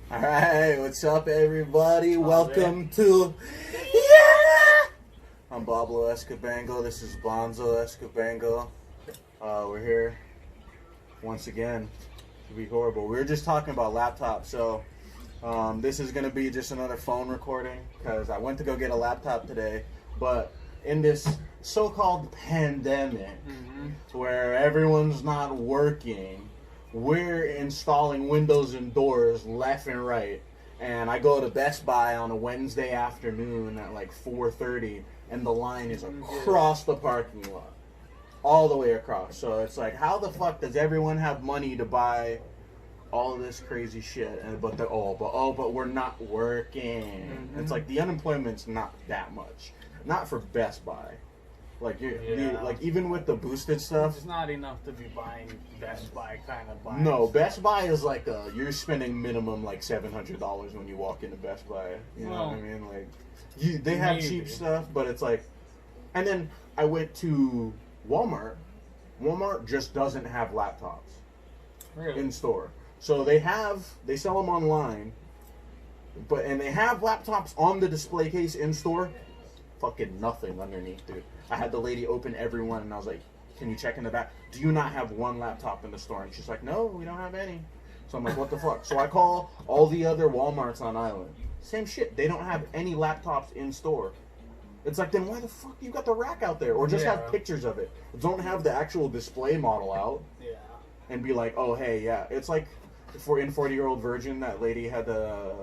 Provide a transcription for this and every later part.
Alright, what's up everybody? Welcome there. to Yannnah! I'm Pablo Escobango, this is Bonzo Escobango. We're here once again to be horrible. We were just talking about laptops, so this is going to be just another phone recording because I went to go get a laptop today, but in this so-called pandemic where everyone's not working, we're installing windows and doors left and right. And I go to Best Buy on a Wednesday afternoon at like 4:30, and the line is across the parking lot. All the way across. So it's like, how the fuck does everyone have money to buy all of this crazy shit? And but we're not working. It's like the unemployment's not that much. Not for Best Buy. Like like even with the boosted stuff, It's not enough to be buying Best Buy kind of buys. no, Best Buy is like you're spending minimum like $700 when you walk into Best Buy. You know what I mean? Like, they have cheap stuff, but it's like, and then I went to Walmart. Walmart just doesn't have laptops in store. So they sell them online, and they have laptops on the display case in store. Fucking nothing underneath, dude. I had the lady open every one, and I was like, can you check in the back? Do you not have one laptop in the store? And she's like, no, we don't have any. So I'm like, what the fuck? So I call all the other Walmarts on Island. Same shit. They don't have any laptops in store. It's like, then why the fuck you got the rack out there? Or just have pictures of it. Don't have the actual display model out. Yeah. And be like, oh, hey, yeah. It's like in 40-Year-Old Virgin, that lady had to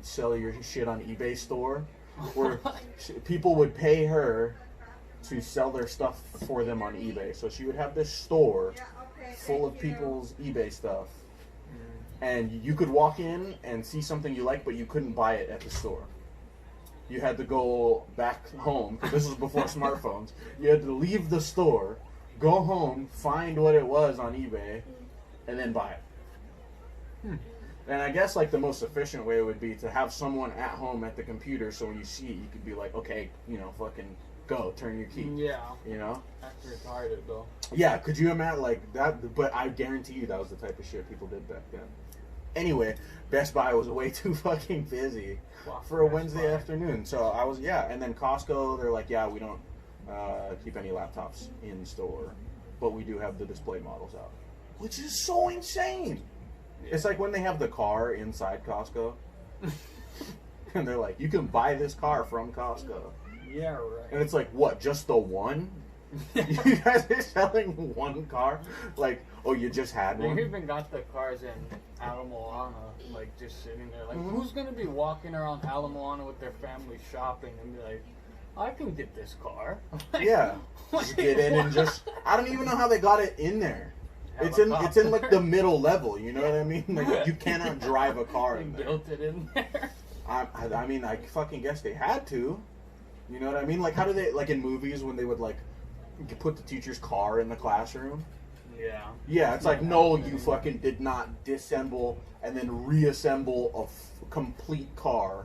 sell your shit on eBay store. Where people would pay her to sell their stuff for them on eBay. So she would have this store full of people's eBay stuff. And you could walk in and see something you like, but you couldn't buy it at the store. You had to go back home, because this was before smartphones. You had to leave the store, go home, find what it was on eBay, and then buy it. And I guess like the most efficient way would be to have someone at home at the computer, so when you see it, you could be like, okay, fucking go, turn your key. Yeah. That's retarded though. Yeah, could you imagine like that? But I guarantee you that was the type of shit people did back then. Anyway, Best Buy was way too fucking busy for a Wednesday afternoon. So I was, and then Costco, they're like, we don't keep any laptops in store, but we do have the display models out, which is so insane. It's like when they have the car inside Costco, and they're like, you can buy this car from Costco. Yeah, right. And it's like, what, just the one? You guys are selling one car? Like, oh, you just had one? They even got the cars in Ala like just sitting there. Like, who's going to be walking around Ala with their family shopping and be like, I can get this car? Like, just get in and just, I don't even know how they got it in there. It's in like the middle level, you know what I mean? Like, you cannot drive a car in there. They built it in there. I mean, I fucking guess they had to. You know what I mean? Like, how do they, like in movies when they would like put the teacher's car in the classroom? Yeah. Yeah, it's like, no, you fucking did not disassemble and then reassemble a complete car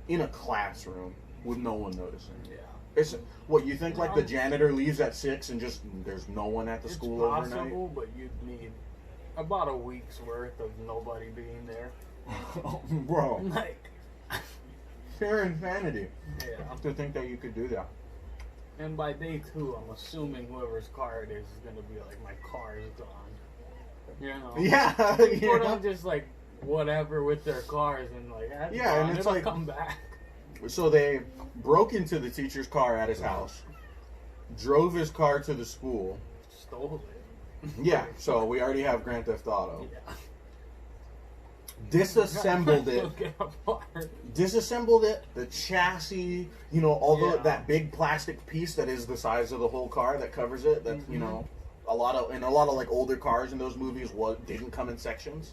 in a classroom with no one noticing. Yeah. It's, what, you think like the janitor leaves at 6 and just there's no one at the school overnight? It's possible, but you'd need about a week's worth of nobody being there. Bro. Like, pure insanity. Yeah. To think that you could do that. And by day 2, I'm assuming whoever's car it is going to be like, my car is gone. You know? Yeah. People don't just like whatever with their cars and like, and it's it'll like, come back. So they broke into the teacher's car at his house, drove his car to the school. Stole it. Yeah, so we already have Grand Theft Auto. Yeah. Disassembled it. Disassembled it, the chassis, that big plastic piece that is the size of the whole car that covers it, that, a lot of like older cars in those movies didn't come in sections.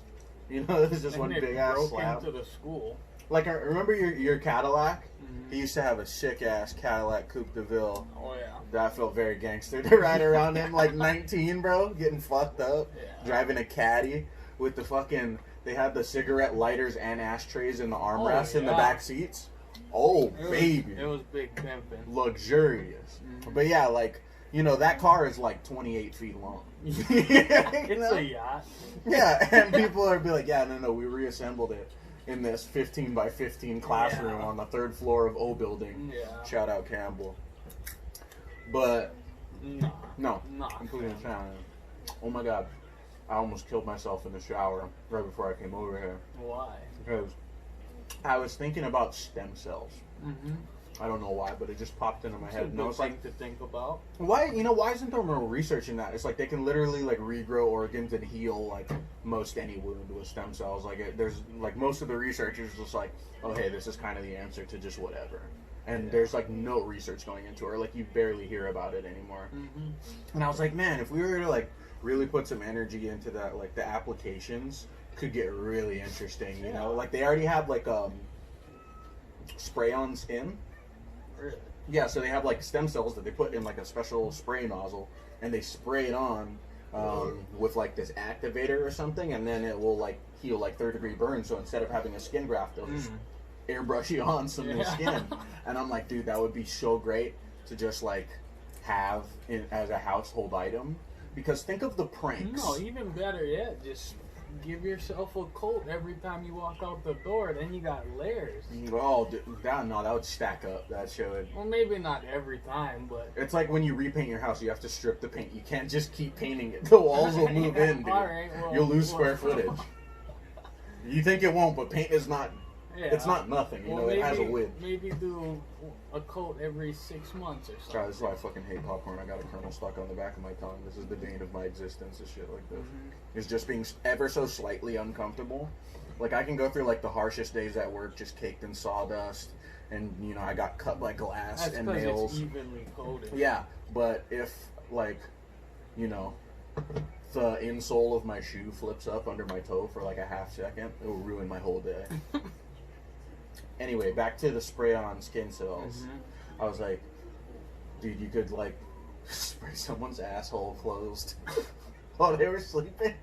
It was just one big ass slab. Into the school. Like, I remember your Cadillac? He used to have a sick-ass Cadillac Coupe de Ville. Oh, yeah. That felt very gangster to ride around in, like 19, bro, getting fucked up, driving a Caddy with the fucking, they had the cigarette lighters and ashtrays in the armrests in the back seats. Oh, baby. It was big pimping. Luxurious. But yeah, like, you know, that car is like 28 feet long. It's a yacht. Yeah, and people are be like, yeah, no, we reassembled it in this 15 by 15 classroom on the 3rd floor of O building. Yeah. Shout out Campbell. But no, Nah. completely understand. Oh my god, I almost killed myself in the shower right before I came over here Why? because I was thinking about stem cells. Mm-hmm. I don't know why, but it just popped into my head, and I was like, to think about. why isn't there more research in that? It's like they can literally like regrow organs and heal like most any wound with stem cells. Like there's like most of the research is just like, oh hey, this is kind of the answer to just whatever. And there's like no research going into it, or like you barely hear about it anymore. Mm-hmm. And I was like, man, if we were to like really put some energy into that, like the applications could get really interesting. You know, like they already have like spray on skin. Really? Yeah, so they have like stem cells that they put in like a special spray nozzle, and they spray it on with like this activator or something, and then it will like heal like 3rd-degree burns. So instead of having a skin graft, they'll just airbrush you on some new skin. And I'm like, dude, that would be so great to just like have as a household item. Because think of the pranks. No, even better yet, just give yourself a coat every time you walk out the door. Then you got layers. Oh, that would stack up. That should. Well, maybe not every time, but It's like when you repaint your house, you have to strip the paint. You can't just keep painting it. The walls will move in, dude. All right, well, You'll lose square footage. You think it won't, but paint is not. Yeah. It's not nothing. You know, maybe, it has a width. Maybe do a coat every 6 months or something. God, this is why I fucking hate popcorn. I got a kernel stuck on the back of my tongue. This is the bane of my existence. Is shit like this. Is just being ever so slightly uncomfortable. Like I can go through like the harshest days at work, just caked in sawdust, and you know I got cut by glass That's and 'cause nails. it's evenly coated. Yeah, but if like, you know, the insole of my shoe flips up under my toe for like a half second, it will ruin my whole day. Anyway, back to the spray-on skin cells. I was like, dude, you could like spray someone's asshole closed while they were sleeping.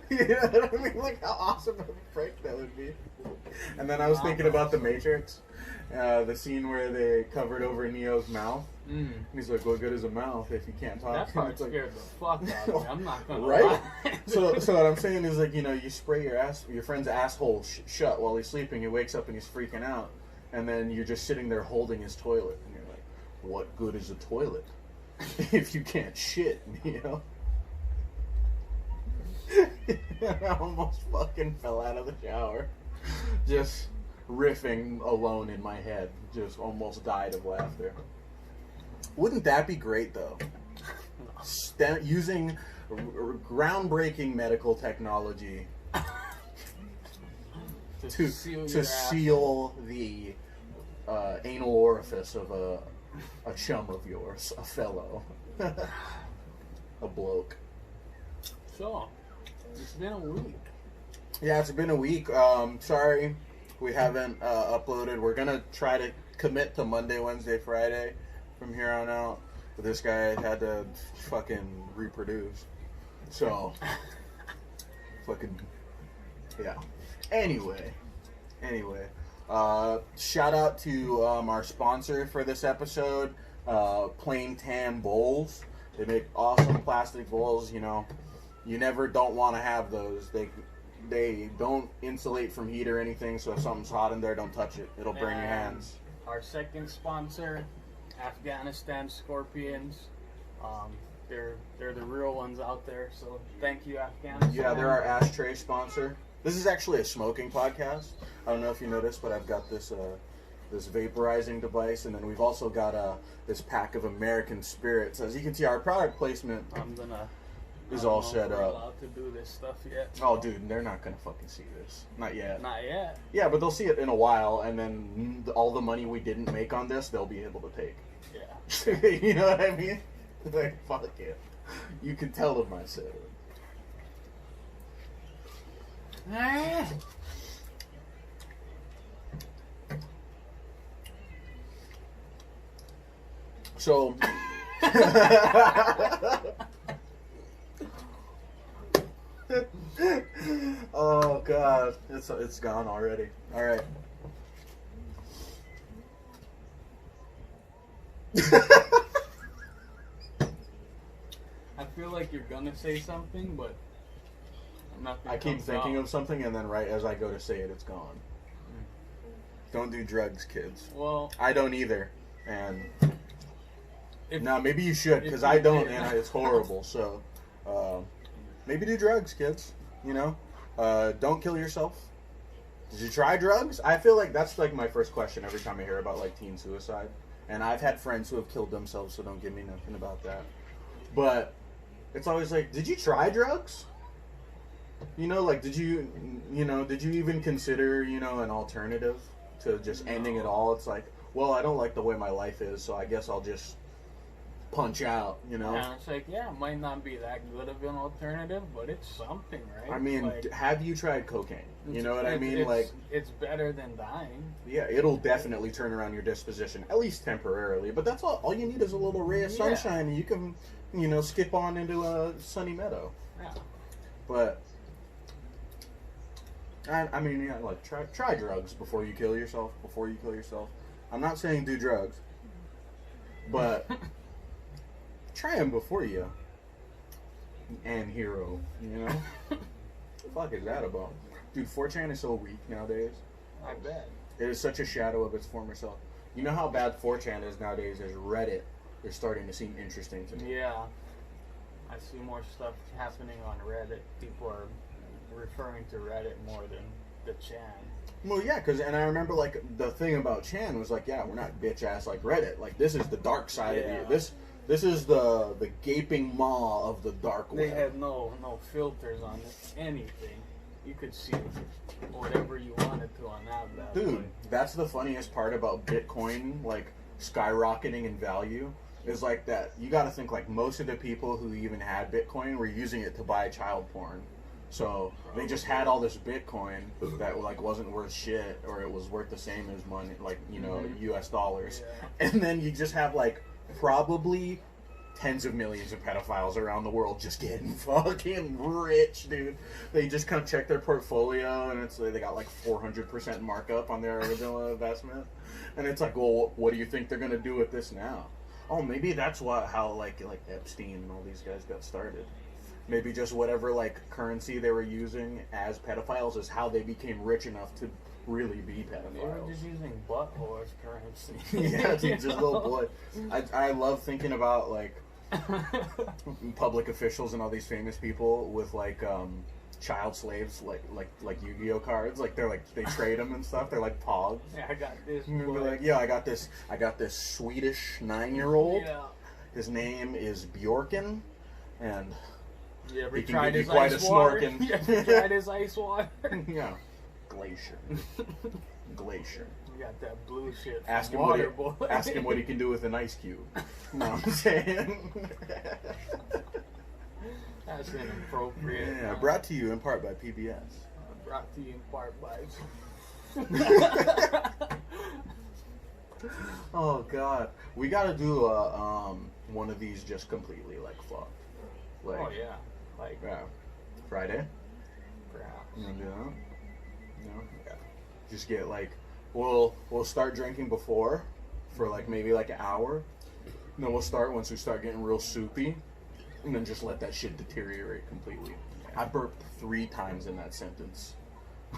You know what I mean? Like how awesome of a prank that would be. And then I was thinking about The Matrix, the scene where they covered over Neo's mouth. And he's like, what good is a mouth if you can't talk? That part It's like, scared the fuck out of me. I'm not gonna right? lie. So what I'm saying is like, you know, you spray your friend's asshole shut while he's sleeping. He wakes up and he's freaking out, and then you're just sitting there holding his toilet, and you're like, what good is a toilet if you can't shit? You know. I almost fucking fell out of the shower, just riffing alone in my head. Just almost died of laughter. Wouldn't that be great though? Using groundbreaking medical technology to seal the anal orifice of a chum of yours, a fellow, a bloke. So, it's been a week. Yeah, it's been a week. Sorry we haven't uploaded. We're gonna try to commit to Monday, Wednesday, Friday from here on out. But this guy had to fucking reproduce. So, fucking, yeah. Anyway. Shout out to our sponsor for this episode, Plain Tan Bowls. They make awesome plastic bowls, you know. You never don't want to have those. They don't insulate from heat or anything, so if something's hot in there, don't touch it. It'll burn your hands. Our second sponsor, Afghanistan Scorpions. They're the real ones out there, so thank you, Afghanistan. Yeah, they're our ashtray sponsor. This is actually a smoking podcast. I don't know if you noticed, but I've got this this vaporizing device, and then we've also got this pack of American Spirits. As you can see, our product placement is all set we're up. Allowed to do this stuff yet? Oh, dude, they're not gonna fucking see this. Not yet. Not yet. Yeah, but they'll see it in a while, and then all the money we didn't make on this, they'll be able to take. Yeah. You know what I mean? Like, fuck it. You can tell them I said it. So, oh god, it's gone already. All right. feel like you're gonna say something, but nothing. I keep thinking of something, and then right as I go to say it, it's gone. Don't do drugs, kids. Well, I don't either, and if, now maybe you should, because I don't, and it's horrible. So maybe do drugs, kids. You know, don't kill yourself. Did you try drugs? I feel like that's like my first question every time I hear about like teen suicide. And I've had friends who have killed themselves, so don't give me nothing about that. But it's always like, did you try drugs? You know, like, did you even consider, an alternative to just ending it all? It's like, well, I don't like the way my life is, so I guess I'll just punch out, And it's like, yeah, it might not be that good of an alternative, but it's something, right? I mean, like, have you tried cocaine? You know what I mean? Like, it's better than dying. Yeah, it'll definitely turn around your disposition, at least temporarily. But that's all you need is a little ray of sunshine, and you can, skip on into a sunny meadow. Yeah. But I mean, yeah, like try drugs before you kill yourself. I'm not saying do drugs, but try them before you. And hero, What the fuck is that about? Dude, 4chan is so weak nowadays. I bet. It is such a shadow of its former self. You know how bad 4chan is nowadays is Reddit is starting to seem interesting to me. Yeah. I see more stuff happening on Reddit. People are referring to Reddit more than the Chan. Well, yeah, and I remember, like, the thing about Chan was like, yeah, we're not bitch-ass like Reddit. Like, this is the dark side of you. This is the gaping maw of the dark web. They had no filters on anything. You could see whatever you wanted to on that. Dude, that's the funniest part about Bitcoin, like, skyrocketing in value, is like that. You gotta think, like, most of the people who even had Bitcoin were using it to buy child porn. So they just had all this Bitcoin that, like, wasn't worth shit, or it was worth the same as money, like, US dollars. Yeah. And then you just have, like, probably tens of millions of pedophiles around the world just getting fucking rich, dude. They just come check their portfolio, and it's like they got like 400% markup on their original investment, and it's like, well, what do you think they're gonna do with this now? Oh, maybe that's how like Epstein and all these guys got started. Maybe just whatever like currency they were using as pedophiles is how they became rich enough to really be pedophiles. They were just using butthole as currency. Yeah, dude, just little boy. I love thinking about like public officials and all these famous people with like child slaves, like Yu-Gi-Oh cards. Like they trade them and stuff. They're like pogs. Yeah, I got this. And they're like, yeah, I got this Swedish 9-year-old. Yeah. His name is Bjorken, and you ever he can tried be his quite a ice water? snorkin'. You ever tried his ice water? Yeah, glacier. You got that blue shit. Ask him what he can do with an ice cube. You know what I'm saying? That's inappropriate. Yeah, brought to you in part by PBS. Brought to you in part by. Oh God, we gotta do one of these just completely like fucked. Like, oh yeah, like Friday. perhaps. You wanna do that? No. Yeah. Just get like, we'll start drinking before, for like maybe like an hour. And then we'll start once we start getting real soupy, and then just let that shit deteriorate completely. I burped 3 times in that sentence.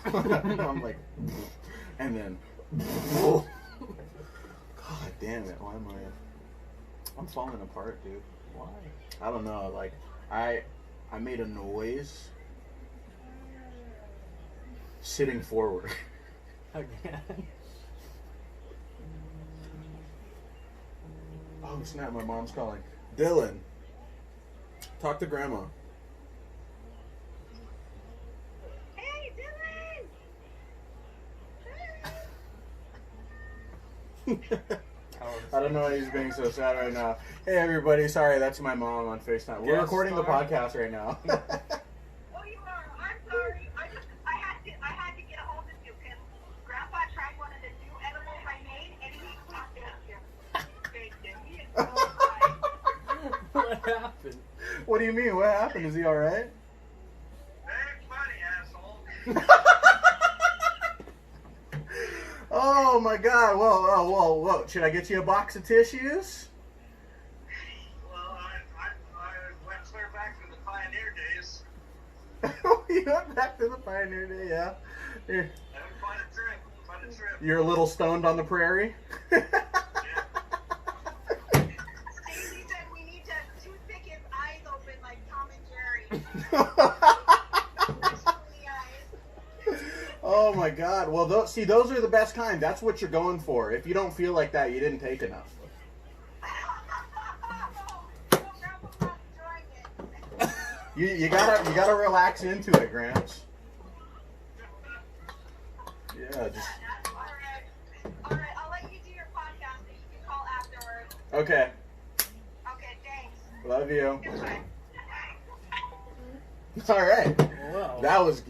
I'm like, and then, God damn it! Why am I'm falling apart, dude. Why? I don't know. Like, I made a noise sitting forward. Again. Oh snap! My mom's calling. Dylan, talk to Grandma. Hey, Dylan! I don't know why he's being so sad right now. Hey everybody, sorry, that's my mom on FaceTime. We're recording the podcast right now. Oh, you are. I'm sorry. I had to get a hold of you because Grandpa tried one of the new edibles I made, and he popped out here. What happened? What do you mean? What happened? Is he all right? That's funny, asshole. Oh my God! Whoa! Should I get you a box of tissues? Well, let's clarify went back to the Pioneer Day, yeah. You're, Find a trip. Find a trip. you're a little stoned on the prairie. Stacey said we need to toothpick his eyes open like Tom and Jerry. Oh my God! Well, those are the best kind. That's what you're going for. If you don't feel like that, you didn't take enough. You gotta relax into it, Gramps. Yeah, just All right, I'll let you do your podcast and you can call afterwards. okay. Okay, thanks. Love you. Bye. All right. Wow. That was,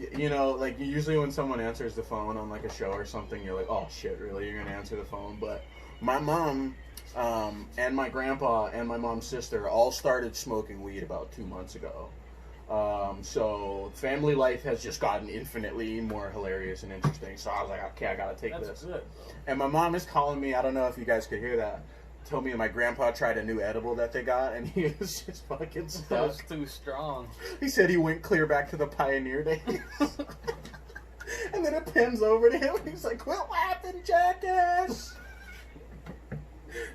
like usually when someone answers the phone on like a show or something, you're like, oh shit, really? You're gonna answer the phone? But my mom, and my grandpa and my mom's sister all started smoking weed about 2 months ago. So family life has just gotten infinitely more hilarious and interesting. So I was like, okay, I gotta take That's this. good. And my mom is calling me. I don't know if you guys could hear that. Told me my grandpa tried a new edible that they got, and he was just fucking That was stuck. too strong. He said he went clear back to the Pioneer days. And then it pins over to him. He's like, quit laughing, jackass.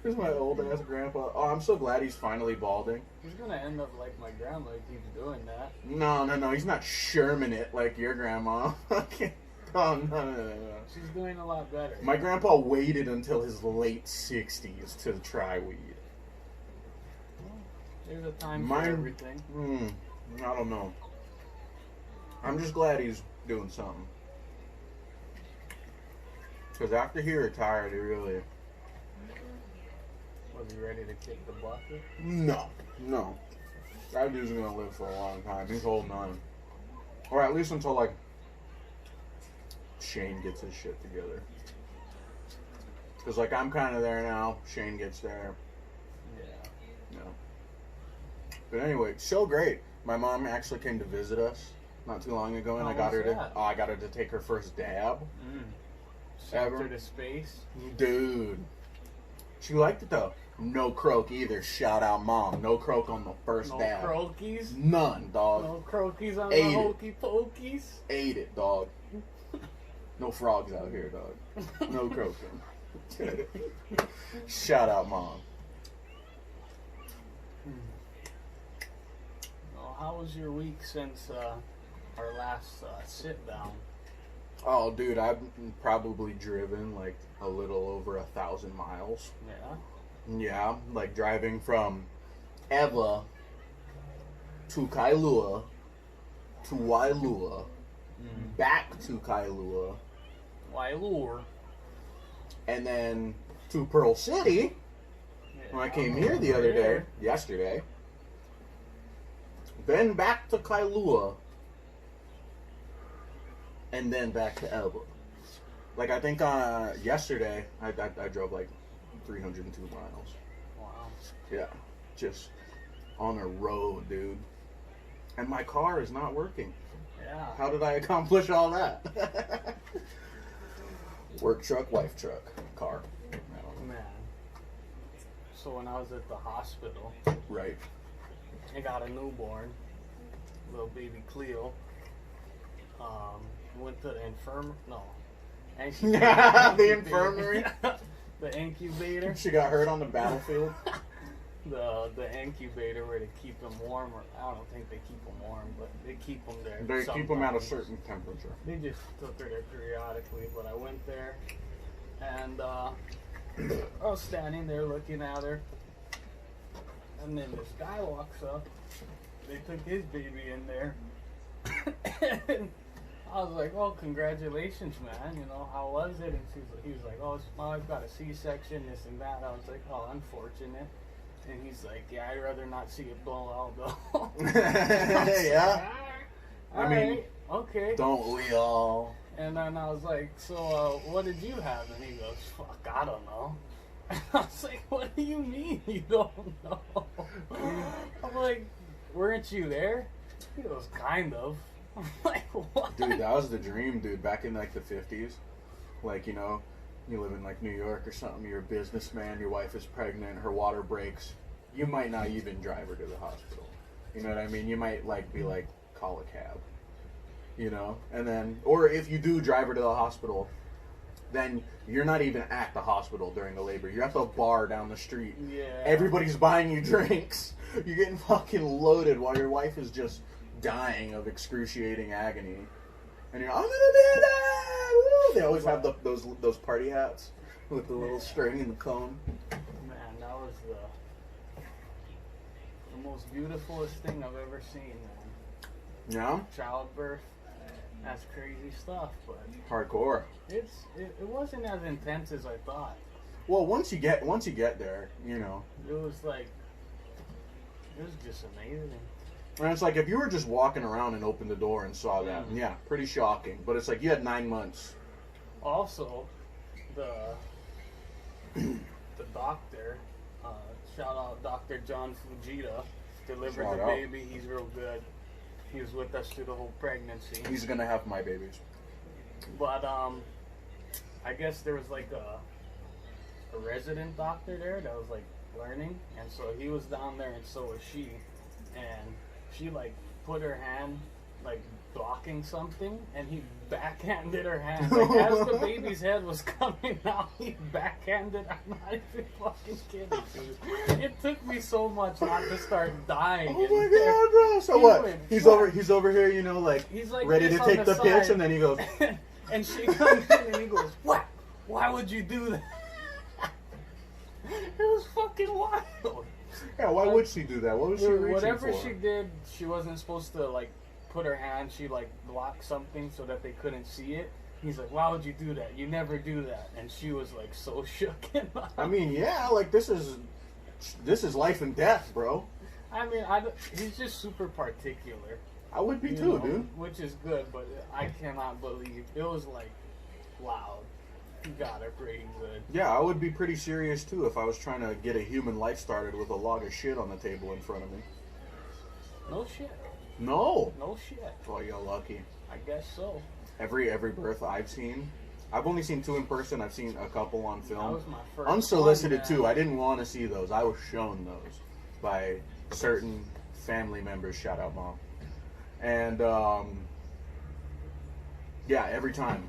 This is my old ass grandpa. Oh, I'm so glad he's finally balding. He's gonna end up like my grandma if he's doing that. No. He's not Sherman it like your grandma. Okay. Oh, no. She's doing a lot better. My grandpa waited until his late 60s to try weed. There's a time Mine- for everything. I don't know. I'm just glad he's doing something. Because after he retired, he really... Was he ready to kick the bucket? No. That dude's going to live for a long time. He's holding on. Or at least until, like, Shane gets his shit together. Because, like, I'm kind of there now. Shane gets there. Yeah. But anyway, so great. My mom actually came to visit us not too long ago, and How I got was her that? I got her to take her first dab. Sent Ever? her to space. Dude, she liked it though. No croak either. Shout out, mom. No croak on the first No dab. croakies. None, dog. No croakies on Ate the it. hokey pokies. Ate it, dog. No frogs out here, dog. No croaking. Shout out, mom. Well, how was your week since our last sit down? Oh, dude, I've probably driven like a little over 1,000 miles. Yeah. Yeah, like driving from Eva to Kailua to Wailua, back to Kailua, Why lure? and then to Pearl City when I came here the other day, yesterday. Then back to Kailua, and then back to Eva. Like I think yesterday I drove like 302 miles. Wow. Yeah, just on a road, dude. And my car is not working. Yeah. How did I accomplish all that? Work truck, wife truck, car. I don't know. Man. So when I was at the hospital, Right. I got a newborn, little baby Cleo. Went to the The infirmary? The incubator. She got hurt on the battlefield. The incubator where they keep them warm, or I don't think they keep them warm, but they keep them there. They keep them at a sometimes. certain temperature. They just took her there periodically, but I went there, and I was standing there looking at her, and then this guy walks up. They took his baby in there, and I was like, "Oh, congratulations, man! You know, how was it?" And he was like, "Oh, my wife got a C-section, this and that." I was like, "Oh, unfortunate." And he's like, "Yeah, I'd rather not see it blow out, though." Yeah. All I mean, right, okay. Don't we all? And then I was like, "So, what did you have?" And he goes, "Fuck, I don't know." And I was like, "What do you mean you don't know?" I'm like, "Weren't you there?" He goes, "Kind of." I'm like, "What?" Dude, that was the dream, dude, back in like the 50s. Like, you know, you live in like New York or something, you're a businessman, your wife is pregnant, her water breaks. You might not even drive her to the hospital. You know what I mean? You might like be like, call a cab. you know, and then, or if you do drive her to the hospital, then you're not even at the hospital during the labor. You're at the bar down the street. Yeah. Everybody's buying you drinks. You're getting fucking loaded while your wife is just dying of excruciating agony. And you're, I'm gonna do that! Woo! They always have those party hats with the little string and the cone. Man, that was the most beautifulest thing I've ever seen, man. Yeah? Childbirth. That's crazy stuff, but Hardcore. it wasn't as intense as I thought. Well, once you get there, you know. It was just amazing. And it's like if you were just walking around and opened the door and saw that, yeah, pretty shocking. But it's like you had 9 months. Also, the doctor, shout out Dr. John Fujita, delivered Shout the out. baby. He's real good. He was with us through the whole pregnancy. He's gonna have my babies. But I guess there was like a resident doctor there that was like learning, and so he was down there, and so was she, and she like put her hand like blocking something, and he backhanded her hand. Like as the baby's head was coming out, he backhanded. I'm not even fucking kidding, dude. It took me so much not to start dying. Oh my god, bro! So what? went, He's over here, you know, like He's like ready to this on take the the pitch, side. and then he goes, And she comes in and he goes, "What? Why would you do that?" It was fucking wild. "Yeah, why would she do that? What was she reaching Whatever for?" she did, she wasn't supposed to like put her hand. She like blocked something so that they couldn't see it. He's like, "Why would you do that? You never do that." And she was like so shook. I mean, yeah, like this is life and death, bro. I mean, he's just super particular. I would be you too, know, dude. Which is good, but I cannot believe it was like loud. He got her pretty good. Yeah, I would be pretty serious too if I was trying to get a human life started with a log of shit on the table in front of me. No shit. No. No shit. Oh, you're lucky. I guess so. Every birth I've seen, I've only seen 2 in person. I've seen a couple on That film. was my first Unsolicited one, too. man. I didn't want to see those. I was shown those by certain family members. Shout out, mom. And yeah, every time,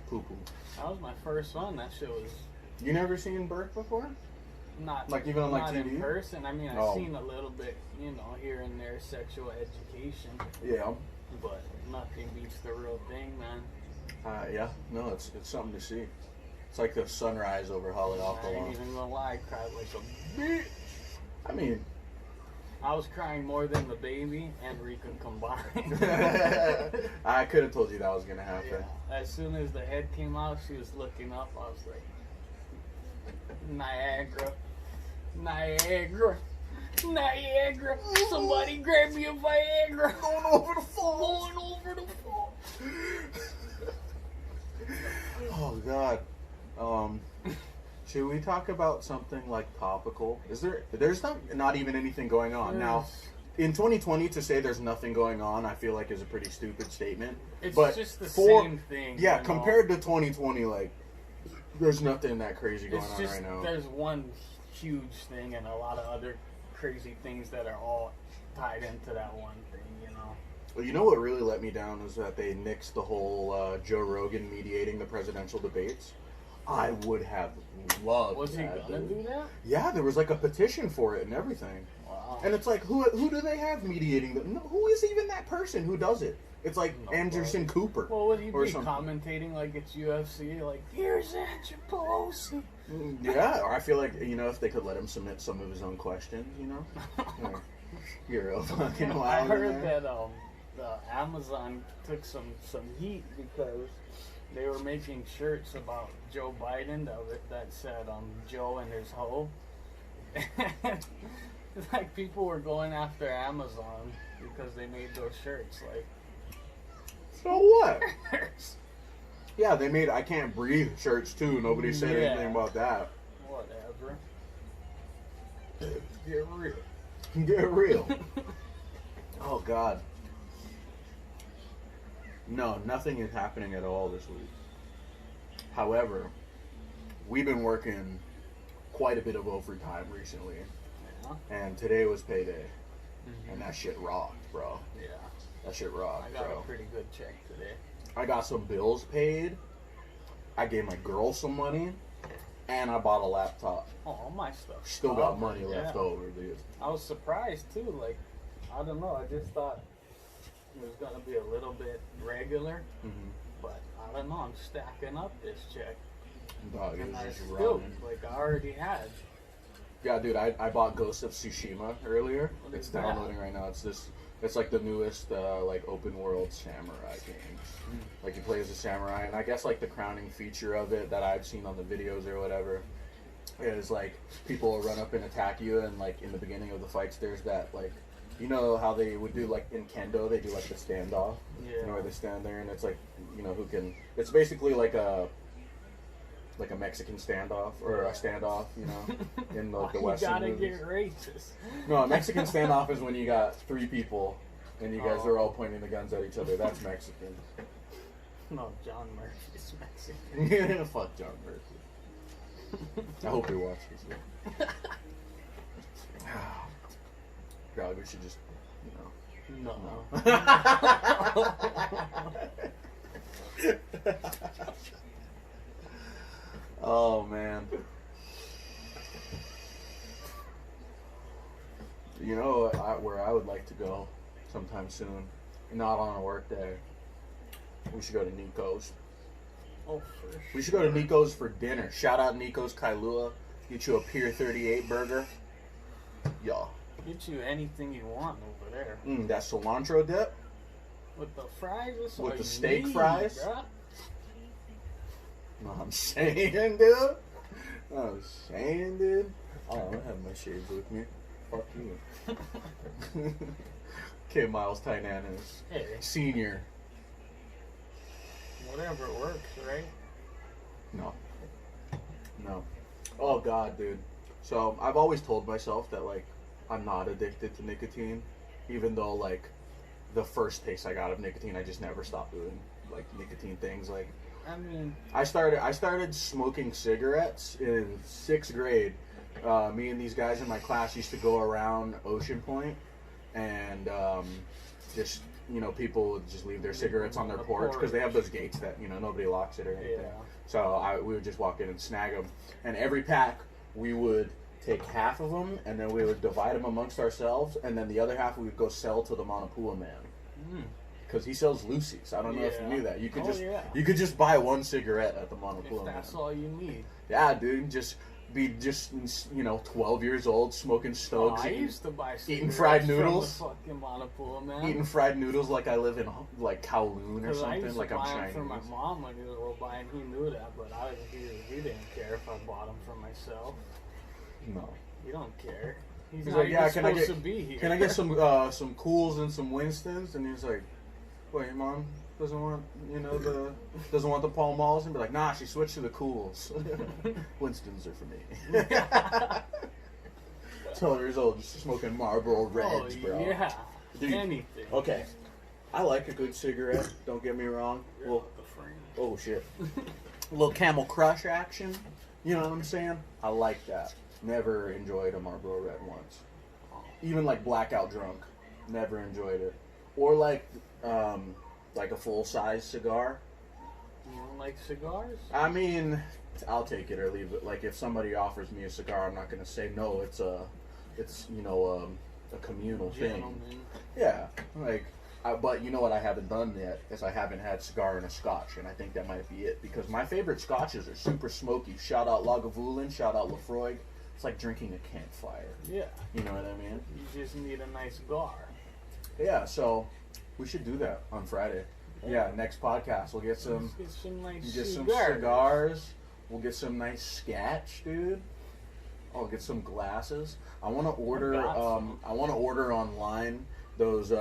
poo poo. That was my first one. That shit was You never seen birth before? not Like even on like not TV? in person. I mean, I've Oh. seen a little bit, you know, here and there, sexual education, Yeah. but nothing beats the real thing, man. Yeah. No, it's something to see. It's like the sunrise over Holly I ain't Alcalon. even gonna lie, I cried like a bitch. I mean, I was crying more than the baby and Rika combined. I could have told you that was gonna happen. Yeah. As soon as the head came out, she was looking up. I was like, Niagara, Niagara, Niagara. Somebody grab me a Viagra. Going over the falls. Going over the fall. Oh God. Should we talk about something like topical? There's not even anything going on now. In 2020, to say there's nothing going on, I feel like is a pretty stupid statement. It's but just the for, same thing. Yeah, you know? compared to 2020, like there's nothing that crazy going It's on just right now. there's one huge thing and a lot of other crazy things that are all tied into that one thing, you know. Well, you know what really let me down was that they nixed the whole Joe Rogan mediating the presidential debates. I would have loved Was he that, gonna dude. do that? Yeah, there was like a petition for it and everything. Wow. And it's like, who do they have mediating them? Who is even that person who does it? It's like Nobody. Anderson Cooper. Well, would he or be something. commentating like it's UFC? Like, here's Andrew Pelosi. Yeah, or I feel like, you know, if they could let him submit some of his own questions, you know? Or, you're a fucking I wild. heard that the Amazon took some heat because they were making shirts about Joe Biden that said Joe and his hoe. Like people were going after Amazon because they made those shirts. Like, So what? Yeah, they made I Can't Breathe shirts too. Nobody said Yeah. anything about that. whatever. Get real. Get real. Oh, God. No, nothing is happening at all this week. However, we've been working quite a bit of overtime recently. Yeah. And today was payday. And that shit rocked, bro. Yeah. That shit rocked, I got bro. a pretty good check today. I got some bills paid. I gave my girl some money, and I bought a laptop. Oh, all my stuff. Still got money left yeah. over, dude. I was surprised too. Like, I don't know. I just thought it was gonna be a little bit regular, but I don't know. I'm stacking up this check, Dog, and I it's just still running. like I already had. Yeah, dude, I bought Ghost of Tsushima earlier. What It's is that? downloading right now. It's like the newest like open world samurai game. Like you play as a samurai, and I guess like the crowning feature of it that I've seen on the videos or whatever is like people will run up and attack you, and like in the beginning of the fights, there's that like, you know how they would do like in kendo, they do like the standoff. Yeah. You know where they stand there, and it's like, you know, who can. It's basically like a Mexican standoff or a standoff, you know, in the Western You gotta movies. get racist. No, a Mexican standoff is when you got three people and you guys Oh. are all pointing the guns at each other. That's Mexican. No, John Murphy's Mexican. Fuck John Murphy. I hope he watches this. God, we should just, you know. No. Oh man. You know where I would like to go sometime soon, not on a work day. We should go to Nico's. Oh, for sure. We should go to Nico's for dinner. Shout out Nico's Kailua. Get you a Pier 38 burger. Yeah. Get you anything you want over there. That cilantro dip. With the fries, that's With all the you steak need, fries? bruh. No, I'm saying, dude. I'm saying, dude. I don't have my shades with me. Fuck you. Okay, Miles Tynanis. Hey, Senior. whatever works, right? No. No. Oh, God, dude. So, I've always told myself that, like, I'm not addicted to nicotine. Even though, like, the first taste I got of nicotine, I just never stopped doing, like, nicotine things. Like, I mean, I started smoking cigarettes in 6th grade. Me and these guys in my class used to go around Ocean Point, and just, you know, people would just leave their cigarettes on their porch because they have those gates that, you know, nobody locks it or anything. Yeah. So we would just walk in and snag them, and every pack we would take half of them, and then we would divide them amongst ourselves, and then the other half we would go sell to the Manapua man. Because he sells Lucy's. I don't know if you Yeah. knew that. You could Oh, you could just buy one cigarette at the if Manapua man. that's all you need. Yeah, dude, just be you know, 12 years old, smoking Oh, stoves, I used to buy eating cigarettes fried from noodles. the fucking Manapua, man. eating fried noodles like I live in like Kowloon or Because I something, used like to I'm buy them Chinese. for my mom when he was little buying. He knew that, but he didn't care if I bought them for myself. No. You don't care. He's He's not like, even yeah, can I supposed get to be here. can I get some Cools and some Winstons? And he's like, wait, mom doesn't want the Pall Malls, and be like, nah, she switched to the Cools. Winstons are for me. 12 years old, just smoking Marlboro Reds, bro. Yeah. Dude, Anything. Okay, I like a good cigarette. Don't get me wrong. Well, The frame. oh shit, a little Camel Crush action. You know what I'm saying? I like that. Never enjoyed a Marlboro Red once. Even like blackout drunk, never enjoyed it. Or like a full size cigar. You don't like cigars? I mean, I'll take it or leave it. Like if somebody offers me a cigar, I'm not gonna say no. It's a communal thing. Gentlemen. Yeah, like. But you know what I haven't done yet is I haven't had cigar and a scotch, and I think that might be it because my favorite scotches are super smoky. Shout out Lagavulin, shout out Lafroig. It's like drinking a campfire. Yeah. You know what I mean? You just need a nice gar. Yeah. So we should do that on Friday. Yeah. Next podcast we'll get some Let's get some nice some cigars. cigars. We'll get some nice scotch, dude. I'll get some glasses. I want to order. got some. I want to order online those.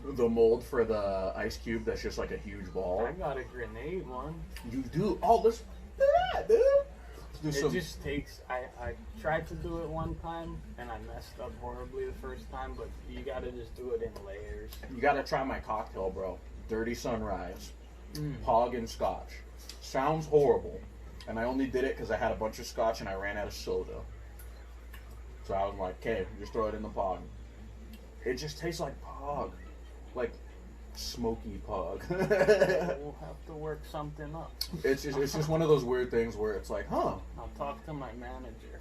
The mold for the ice cube that's just like a huge ball. I got a grenade one. You do? Oh, let's do that, dude. Let's do It just takes. I tried to do it one time and I messed up horribly the first time, but you gotta just do it in layers. You gotta try my cocktail, bro. Dirty Sunrise, Pog and Scotch. Sounds horrible, and I only did it because I had a bunch of Scotch and I ran out of soda. So I was like, okay, just throw it in the Pog. It just tastes like Pog. like smoky pug. We'll have to work something up. It's just one of those weird things where it's like, huh. I'll talk to my manager.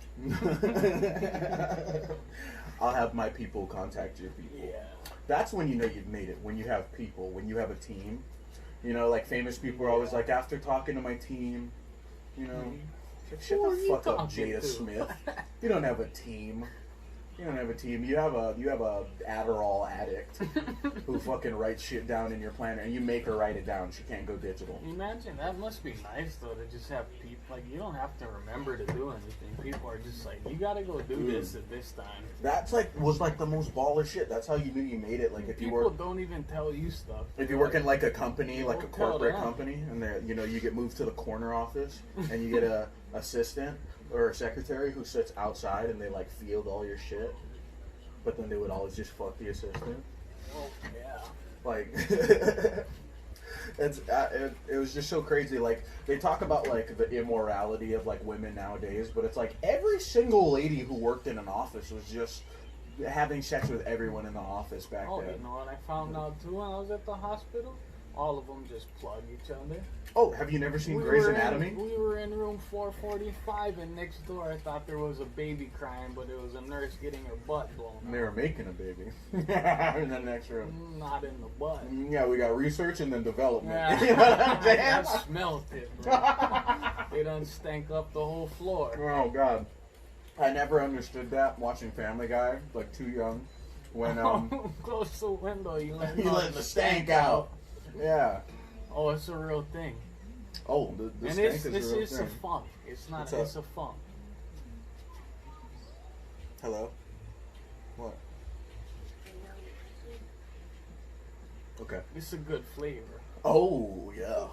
I'll have my people contact your people. Yeah. That's when you know you've made it. When you have people, when you have a team. You know, like famous people are always like, after talking to my team, you know, shut Who are the you fuck up, talking Jada to? Smith. You don't have a team. You don't have a team. You have a Adderall addict who fucking writes shit down in your planner, and you make her write it down. She can't go digital. Imagine, that must be nice though, to just have people, like, you don't have to remember to do anything. People are just like, you gotta go do this at this time. That's was the most baller shit. That's how you knew you made it. Like if you People work, don't even tell you stuff. if you work in like a company, like a Don't tell corporate them. company, and you get moved to the corner office, and you get a assistant or a secretary who sits outside, and they like field all your shit. But then they would always just fuck the assistant. Oh, yeah. Like, it was just so crazy. Like, they talk about, like, the immorality of, like, women nowadays, but it's like every single lady who worked in an office was just having sex with everyone in the office back Oh, then. you know what I found out too when I was at the hospital? All of them just plug each other. Oh, have you never seen Grey's Anatomy? We were in room 445, and next door I thought there was a baby crying, but it was a nurse getting her butt blown And they were out. making a baby in the next room. Not in the butt. Yeah, we got research and then development. Yeah. You know what I'm I saying? smelled it, bro. They done stank up the whole floor. Oh God, I never understood that watching Family Guy, like too young, when Close the window, you let you let the stank out. Yeah. Oh, it's a real thing. Oh, the And stank this is a real is a thing. funk. It's not. What's up? It's a funk. Hello. What? Okay. It's a good flavor. Oh yeah,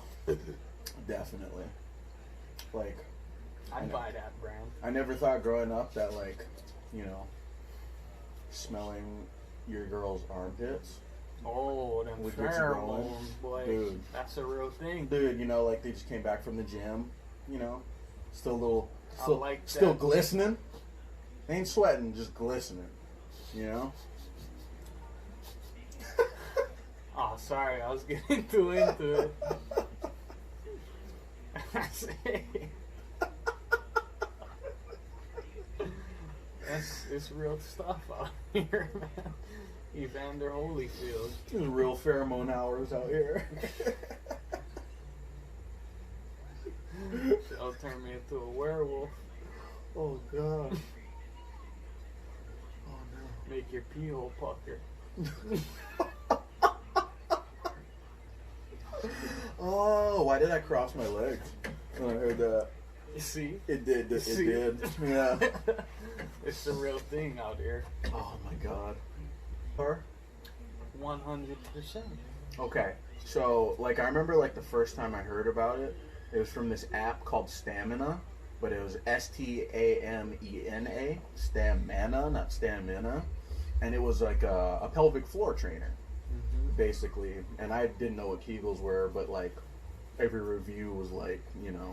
definitely. Like, I'd buy that brand. I never thought growing up that, like, you know, smelling your girl's armpits. Oh, them Would get you going. pheromones, boy. Dude. That's a real thing. Dude, you know, like they just came back from the gym, you know, still a little, I still, like still that. glistening. Ain't sweating, just glistening, you know? Oh, sorry, I was getting too into it. It's real stuff out here, man. Evander Holyfield. There's real pheromone hours out here. That'll turn me into a werewolf. Oh, God. Make your pee hole pucker. Oh, why did I cross my legs when I heard that? You see? It did. It See? did. Yeah. It's the real thing out here. Oh, my God. 100%. Okay, so like I remember like the first time I heard about it, it was from this app called Stamina, but it was STAMENA, Stamina, not Stamina, and it was like a pelvic floor trainer, basically. And I didn't know what Kegels were, but like every review was like, you know,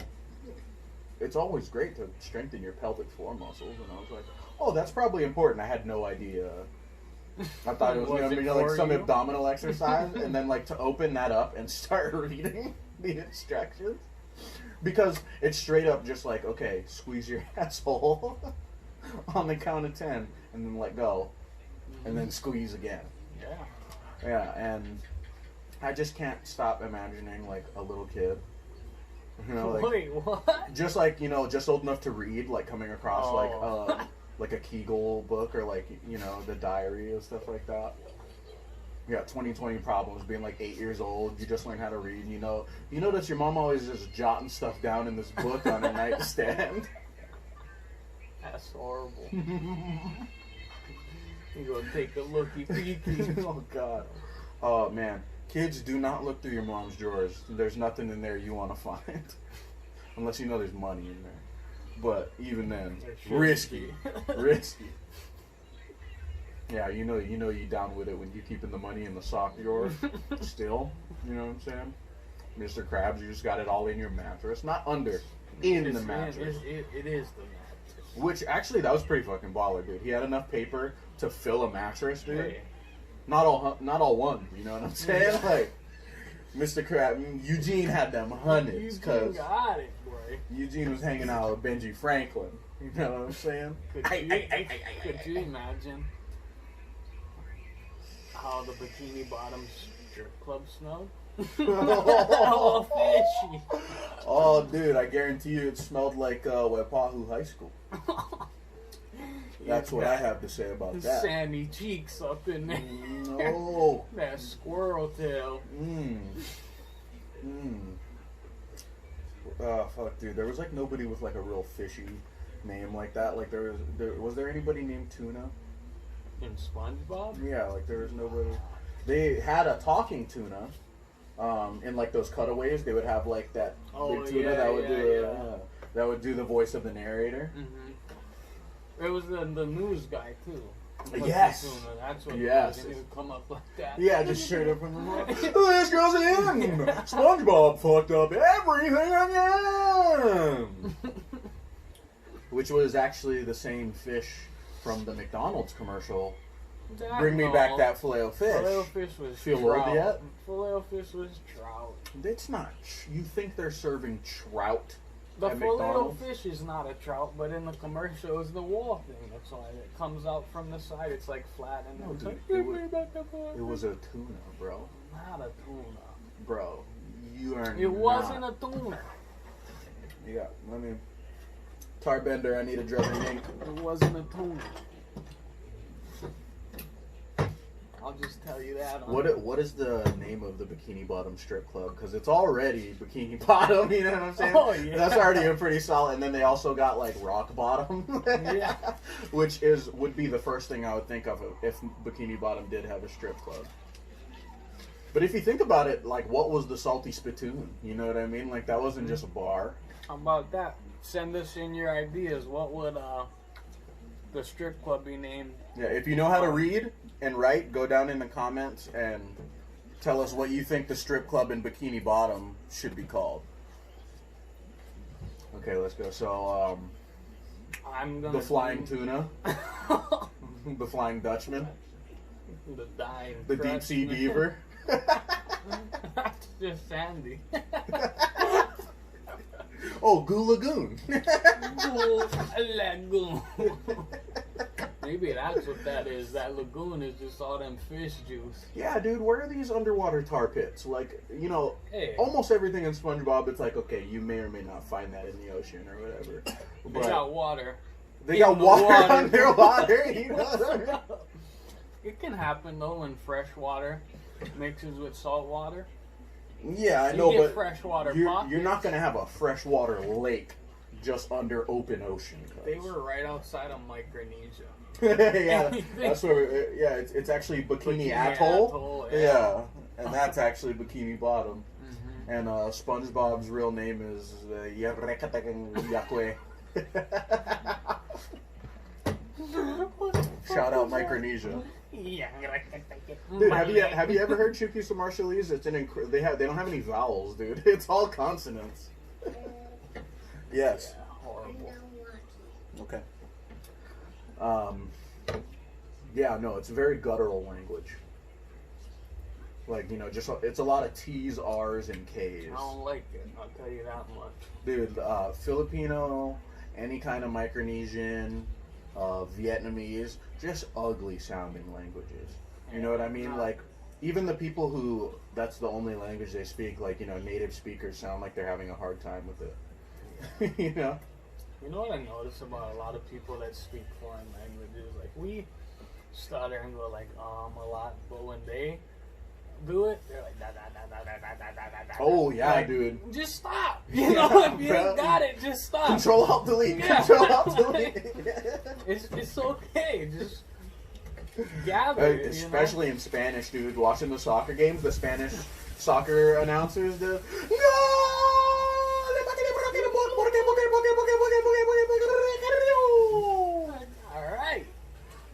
it's always great to strengthen your pelvic floor muscles, and I was like, oh, that's probably important. I had no idea. I thought it was, Was it like for some you? abdominal exercise, and then like to open that up and start reading the instructions, because it's straight up just like, okay, squeeze your asshole on the count of 10, and then let go, and then squeeze again. Yeah. Yeah, and I just can't stop imagining like a little kid, you know, like Wait, what? just like, you know, just old enough to read, like coming across Oh. like a Kegel book, or like, you know, the diary and stuff like that. You got 20/20 problems, being like 8 years old. You just learn how to read. You notice your mom always just jotting stuff down in this book on her nightstand. That's horrible. You go take a looky peeky. Oh God. Oh man, kids, do not look through your mom's drawers. There's nothing in there you want to find, unless you know there's money in there. But even then, There should risky, be. risky. Yeah, you know you down with it when you keeping the money in the sock drawer. Still, you know what I'm saying? Mr. Krabs, you just got it all in your mattress, not under, in the mattress. It is the mattress. Which actually, that was pretty fucking baller, dude. He had enough paper to fill a mattress, dude. Hey, not all one. You know what I'm saying? Like Mr. Crab, Eugene had them hundreds Eugene because got it, boy. Eugene was hanging out with Benji Franklin. You know what I'm saying? Could you imagine how the Bikini Bottom strip club smelled? Oh, fishy. Oh, dude, I guarantee you it smelled like Waipahu High School. That's what I have to say about that. Sandy cheeks up in there. No. That squirrel tail. Oh, fuck, dude. There was like nobody with like a real fishy name like that. Like was there anybody named Tuna? In SpongeBob? Yeah, like there was nobody. They had a talking tuna. In like those cutaways, they would have like that big tuna that would that would do the voice of the narrator. It was the news guy too. Yes. Tuna. That's what Yes. it would come up like that. Yeah, just straight up from the mouth. This goes in. SpongeBob fucked up everything again. Which was actually the same fish from the McDonald's commercial. Bring me back that Filet-O-Fish. Filet-O-Fish was Feel trout. old yet? Filet-O-Fish was trout. It's not. You think they're serving trout The at McDonald's? Filet-O-Fish is not a trout, but in the commercial it's the wall thing. That's why it comes out from the side. It's like flat and No, it's dude, like, it "Give was- me back the Filet-O-Fish." It was a tuna, bro. Not a tuna. Bro, you are It wasn't a tuna. Yeah, I mean, Tarbender, I need a drumming ink. It wasn't a tuna. I'll just tell you that. What is the name of the Bikini Bottom strip club? Because it's already Bikini Bottom, you know what I'm saying? Oh, yeah. That's already a pretty solid. And then they also got like Rock Bottom, Yeah. which would be the first thing I would think of if Bikini Bottom did have a strip club. But if you think about it, like, what was the Salty Spittoon? You know what I mean? Like, that wasn't just a bar. How about that? Send us in your ideas. What would the strip club be named? Yeah, if you know how to read and write, go down in the comments and tell us what you think the strip club in Bikini Bottom should be called. Okay, let's go. So, I'm gonna the Flying Tuna, the Flying Dutchman, the dying. the Deep Sea Dutchman. Beaver. That's just Sandy. Oh, Goo Lagoon. Lagoon. Maybe that's what that is. That lagoon is just all them fish juice. Yeah, dude, where are these underwater tar pits? Like, you know, Hey. almost everything in SpongeBob, it's like, okay, you may or may not find that in the ocean or whatever. They got water. They got in the water water. underwater, you know? It can happen though when fresh water mixes with salt water. Yeah, I You know, get but freshwater you're pockets. not going to have a freshwater lake just under open ocean. They were right outside of Micronesia. Yeah, that's where. It's actually Bikini Atoll. Yeah, and that's actually Bikini Bottom. And SpongeBob's real name is Yakwe. Shout out Micronesia. Dude, have you ever heard Chukis and Marshallese? It's they don't have any vowels, dude. It's all consonants. Yes. Yeah, horrible. Okay. Yeah, no, it's a very guttural language. Like, you know, just it's a lot of T's, R's, and K's. I don't like it. I'll tell you that much. Dude, Filipino, any kind of Micronesian, Vietnamese, just ugly sounding languages. You know what I mean? Like, even the people who that's the only language they speak, like, you know, native speakers sound like they're having a hard time with it. You know? You know what I notice about a lot of people that speak foreign languages? Like, we stutter and go like a lot, but when they do it, they're like da da da da da da da da da. Oh yeah, like, dude. Just stop. You know, if you ain't got it, just stop. Control Alt Delete. Yeah. Control Alt Delete. It's okay. Just gather. Especially in Spanish, dude. Watching the soccer games, the Spanish soccer announcers do. All right.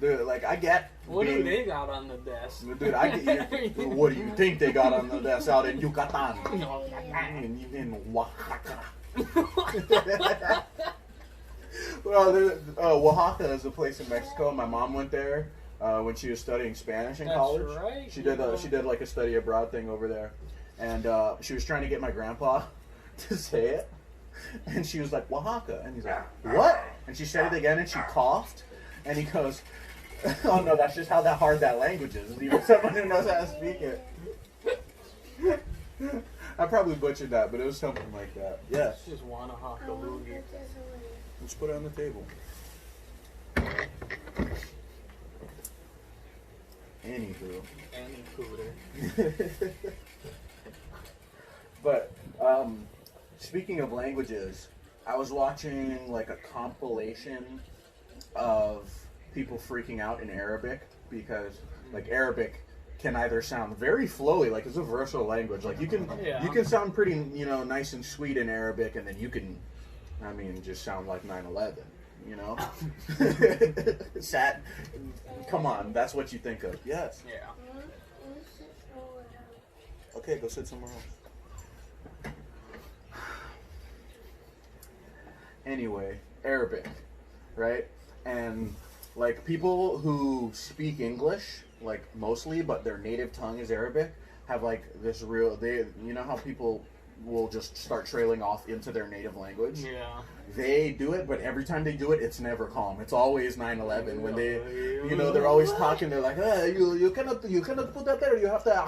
Dude, like, I get. What do they got on the desk? Dude, I get. What do you think they got on the desk out in Yucatan? In Oaxaca. Well, Oaxaca is a place in Mexico. My mom went there when she was studying Spanish in That's college. right. She did like a study abroad thing over there, and she was trying to get my grandpa to say it, and she was like Oaxaca, and he's like what? And she said it again, and she coughed, and he goes, oh no, that's just how hard that language is. Even someone who knows how to speak it. I probably butchered that, but it was something like that. Yes. Just wanna hawk a loogie. Let's put it on the table. Anywho. Any cooter. But speaking of languages, I was watching like a compilation of people freaking out in Arabic because like Arabic can either sound very flowy, like it's a versatile language. Like you can sound pretty, nice and sweet in Arabic, and then you can, just sound like 9/11. Sad. Come on, that's what you think of. Yes. Yeah. Okay, go sit somewhere else. Anyway, Arabic, right? And like people who speak English, like mostly, but their native tongue is Arabic, have like this real, how people will just start trailing off into their native language. Yeah. They do it, but every time they do it, it's never calm. It's always 9/11 when they, they're always talking. They're like, you cannot put that there. You have to.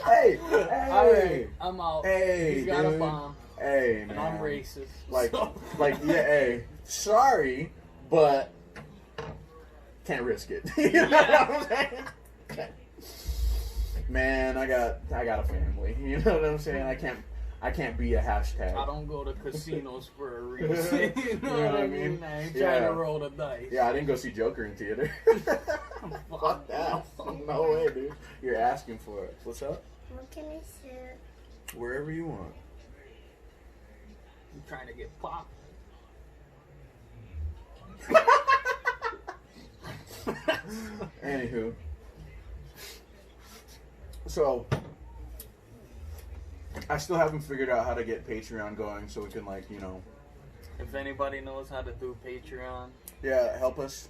Hey, Alright, I'm out. Hey, He's got dude. a bomb. Hey, And man. I'm racist. Hey, sorry, but can't risk it. You know what I'm saying? Man, I got a family. You know what I'm saying? I can't be a hashtag. I don't go to casinos for a reason. You know what I mean? I ain't trying to roll the dice. Yeah, I didn't go see Joker in theater. Fuck that. No way, dude. You're asking for it. What's up? What can I sit? Wherever you want. I'm trying to get popped. Anywho. So, I still haven't figured out how to get Patreon going so we can, If anybody knows how to do Patreon, yeah, help us.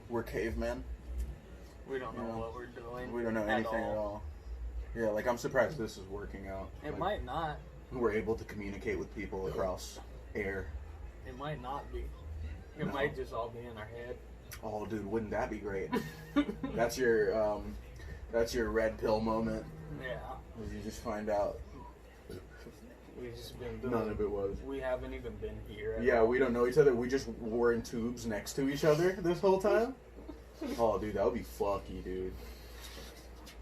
We're cavemen. we don't know what we're doing. We don't know anything at all. Yeah, I'm surprised this is working out. It might not. We're able to communicate with people across air. It might not be. It might just all be in our head. Oh, dude, wouldn't that be great? That's your red pill moment. Yeah. As you just find out We've just been doing none of it was. We haven't even been here. Yeah, we don't know each other. We just were in tubes next to each other this whole time. Oh, dude, that would be fucky, dude.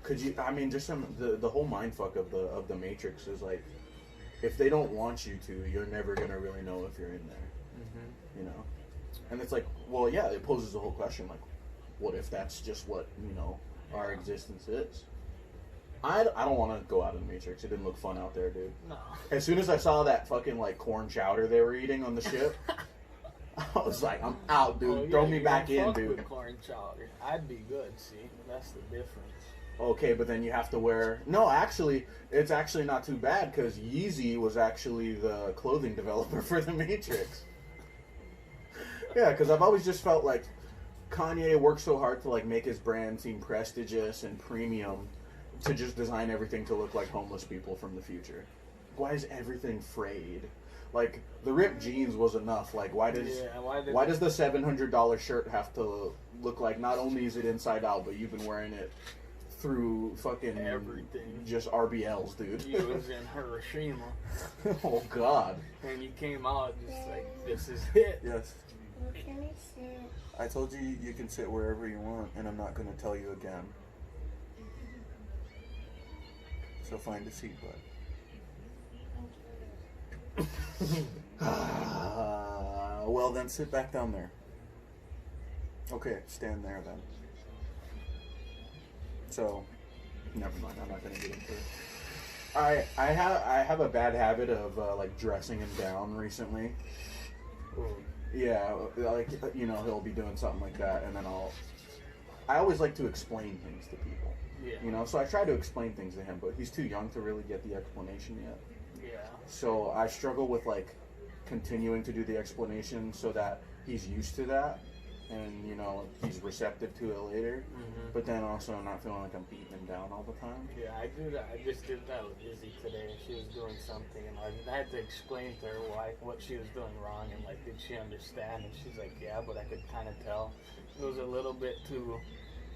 Could you? Just the whole mindfuck of the Matrix is like, if they don't want you to, you're never gonna really know if you're in there. Mm-hmm. And it's like, well, yeah, it poses the whole question, like, what if that's just what our existence is? I don't want to go out in the Matrix. It didn't look fun out there, dude. No. As soon as I saw that fucking corn chowder they were eating on the ship, I was like, I'm out, dude. Oh, yeah, Throw me you back don't in, fuck dude. with corn chowder. I'd be good. See, that's the difference. Okay, but then you have to wear... No, actually, it's actually not too bad, because Yeezy was actually the clothing developer for the Matrix. Yeah, because I've always just felt like Kanye worked so hard to make his brand seem prestigious and premium to just design everything to look like homeless people from the future. Why is everything frayed? Like, the ripped jeans was enough. Like, why does the $700 shirt have to look like not only is it inside out, but you've been wearing it through fucking everything? Just RBLs, dude. You was in Hiroshima. Oh, God. And you came out just like, this is it. Yes. What can I sit? I told you you can sit wherever you want, and I'm not going to tell you again. So find a seat, bud. Well, then sit back down there. Okay, stand there then. So, never mind. I'm not gonna get into it. I have a bad habit of dressing him down recently. Yeah, he'll be doing something like that, and then I always like to explain things to people. Yeah. So I try to explain things to him, but he's too young to really get the explanation yet. Yeah. So I struggle with continuing to do the explanation so that he's used to that, and you know he's receptive to it later. Mm-hmm. But then also not feeling like I'm beating him down all the time. Yeah, I do that. I just did that with Izzy today. She was doing something, and I had to explain to her what she was doing wrong, and like, did she understand? And she's like, yeah, but I could kind of tell. It was a little bit too.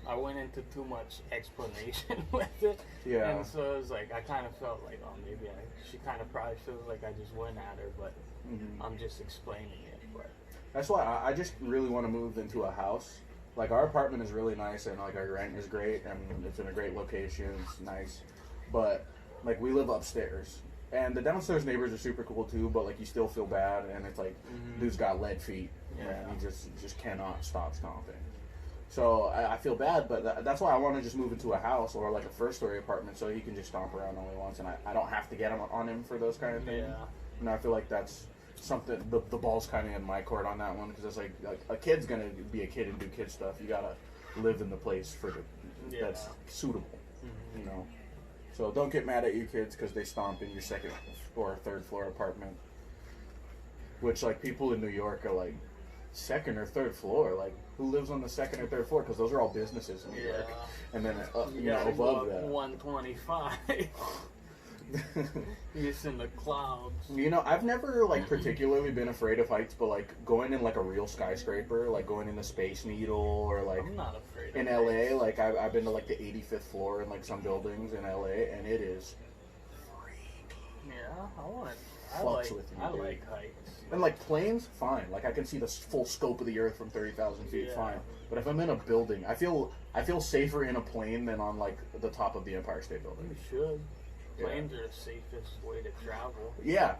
I went into too much explanation with it. Yeah. And so it was like, I kind of felt like, oh, maybe she kind of probably feels like I just went at her, but I'm just explaining it. But that's why I just really want to move into a house. Like, our apartment is really nice, and like our rent is great, and it's in a great location. It's nice, but like we live upstairs, and the downstairs neighbors are super cool too. But like, you still feel bad, and it's like, dude's got lead feet, and he just cannot stop stomping. So I feel bad, but that's why I want to just move into a house or like a first-story apartment, so he can just stomp around all he wants, and I don't have to get him on him for those kind of things. yeah. And I feel like that's something, the ball's kind of in my court on that one, because it's like a kid's gonna be a kid and do kid stuff. You gotta live in the place that's suitable, you know. So don't get mad at your kids because they stomp in your second or third floor apartment, which like people in New York are like, second or third floor, like who lives on the second or third floor? Because those are all businesses in New York. And then above that, 125. He's in the clouds. You know, I've never like particularly been afraid of heights, but like going in like a real skyscraper, like going in the Space Needle, or like I'm not afraid. in LA, like I've been to like the 85th floor in like some buildings in LA, and it is Yeah, I fucks with you, dude. like heights. And like planes, fine. Like I can see the full scope of the earth from 30,000 feet, fine. But if I'm in a building, I feel safer in a plane than on like the top of the Empire State Building. You should. Planes are the safest way to travel. Yeah.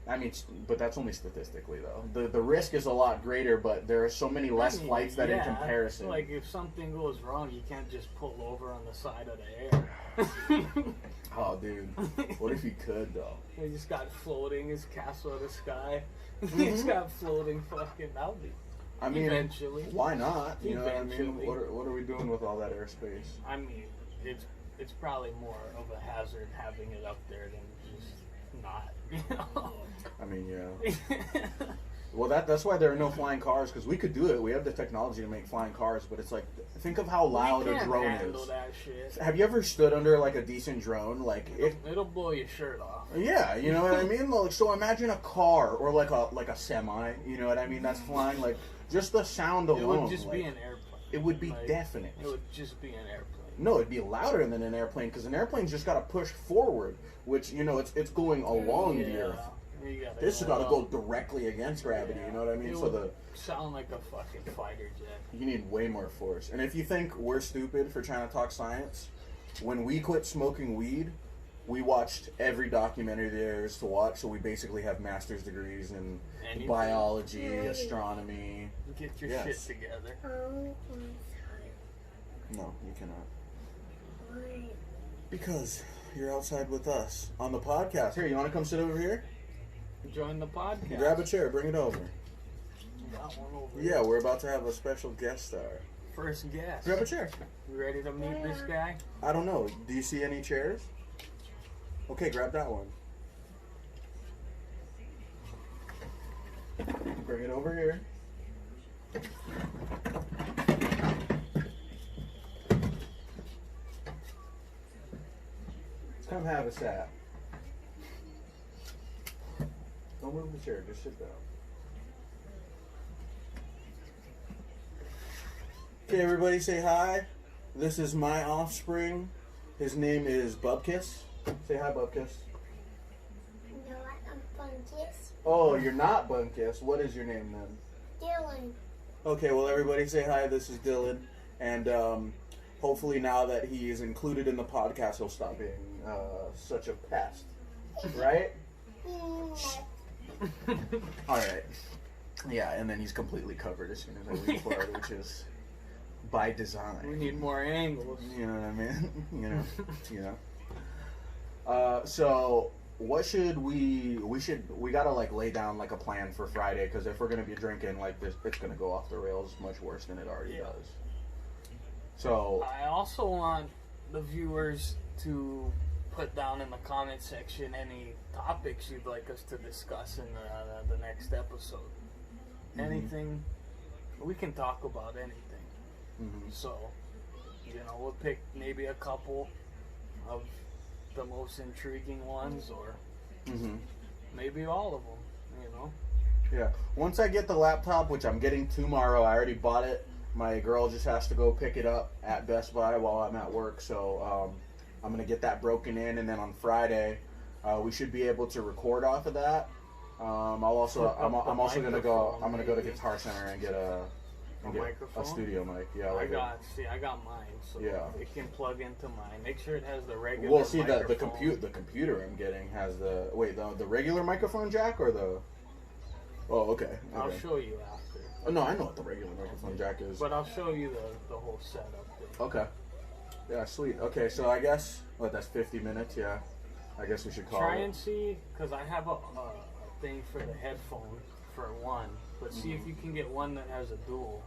I mean, but that's only statistically though. The risk is a lot greater, but there are so many less flights that in comparison. Like if something goes wrong, you can't just pull over on the side of the air. Oh, dude. What if you could though? He just got floating his castle in the sky. He's got floating fucking. That'll be. I mean, eventually. Why not? You know what I mean? Eventually. What are we doing with all that airspace? I mean, it's probably more of a hazard having it up there than just not. You know. I mean, yeah. Well, that's why there are no flying cars, because we could do it. We have the technology to make flying cars, but it's like, think of how loud a drone is. That shit. Have you ever stood under like a decent drone? Like it'll blow your shirt off. Yeah, you know what I mean. Like, so imagine a car or like a semi. You know what I mean? That's flying. Like just the sound alone. It would just be an airplane. It would be definite. It would just be an airplane. No, it'd be louder than an airplane, because an airplane's just got to push forward, which you know it's going along the earth. This has got to go directly against gravity, you know what I mean? It So would sound like a fucking fighter jet. you need way more force. And if you think we're stupid for trying to talk science, when we quit smoking weed, we watched every documentary there is to watch. So we basically have master's degrees in biology, astronomy. Get your shit together. No, you cannot. Because you're outside with us on the podcast. Here, you want to come sit over here? Join the podcast. Grab a chair, bring it over. Got one over Yeah, we're about to have a special guest star. First guest. Grab a chair. You ready to meet this guy? I don't know. Do you see any chairs? Okay, grab that one. Bring it over here. Come have a sat. Don't move the chair, just sit down. Okay, everybody say hi. This is my offspring. His name is Bubkiss. Say hi, Bubkiss. No, I'm Bunkiss. Oh, you're not Bunkiss. What is your name then? Dylan. Okay, well, everybody say hi. This is Dylan. And hopefully now that he is included in the podcast, he'll stop being such a pest. Right? Alright. Yeah, and then he's completely covered as soon as I record, which is by design. We need more angles. You know what I mean? you know. So what should we gotta like lay down like a plan for Friday, because if we're gonna be drinking like this, it's gonna go off the rails much worse than it already does. So I also want the viewers to put down in the comment section any topics you'd like us to discuss in the next episode. Anything we can talk about anything. Mm-hmm. So, we'll pick maybe a couple of the most intriguing ones, or Mm-hmm. maybe all of them. Yeah. Once I get the laptop, which I'm getting tomorrow, I already bought it. My girl just has to go pick it up at Best Buy while I'm at work. So I'm gonna get that broken in, and then on Friday, we should be able to record off of that. I'm also gonna go. I'm gonna go to Guitar Center and get a microphone? studio mic. Yeah. I got mine, so Yeah. it can plug into mine. Make sure it has the regular. Well, see, the microphone. the computer I'm getting has the regular microphone jack or the. Oh, okay. I'll show you after. Oh, no, I know what the regular microphone jack is. But I'll show you the whole setup thing. Okay. Yeah, sweet. Okay, so I guess that's 50 minutes. Yeah, I guess we should call Try it. and see, because I have a thing for the headphone for one. But see if you can get one that has a dual,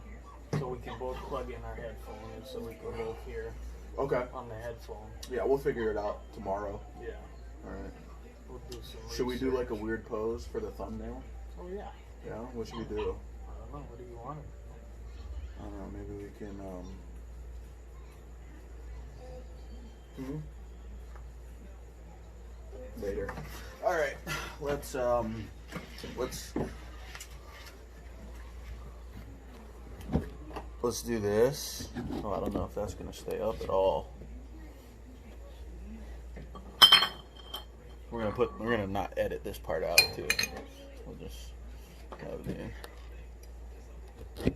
so we can both plug in our headphone, and so we can both hear Okay. on the headphone. Yeah, we'll figure it out tomorrow. Yeah. All right. We'll do some. Should we do like a research. weird pose for the thumbnail? Oh yeah. Yeah. What should we do? I don't know. What do you want? I don't know. Maybe we can. Later. All right. Let's do this. Oh, I don't know if that's gonna stay up at all. We're gonna not edit this part out too. We'll just have it in.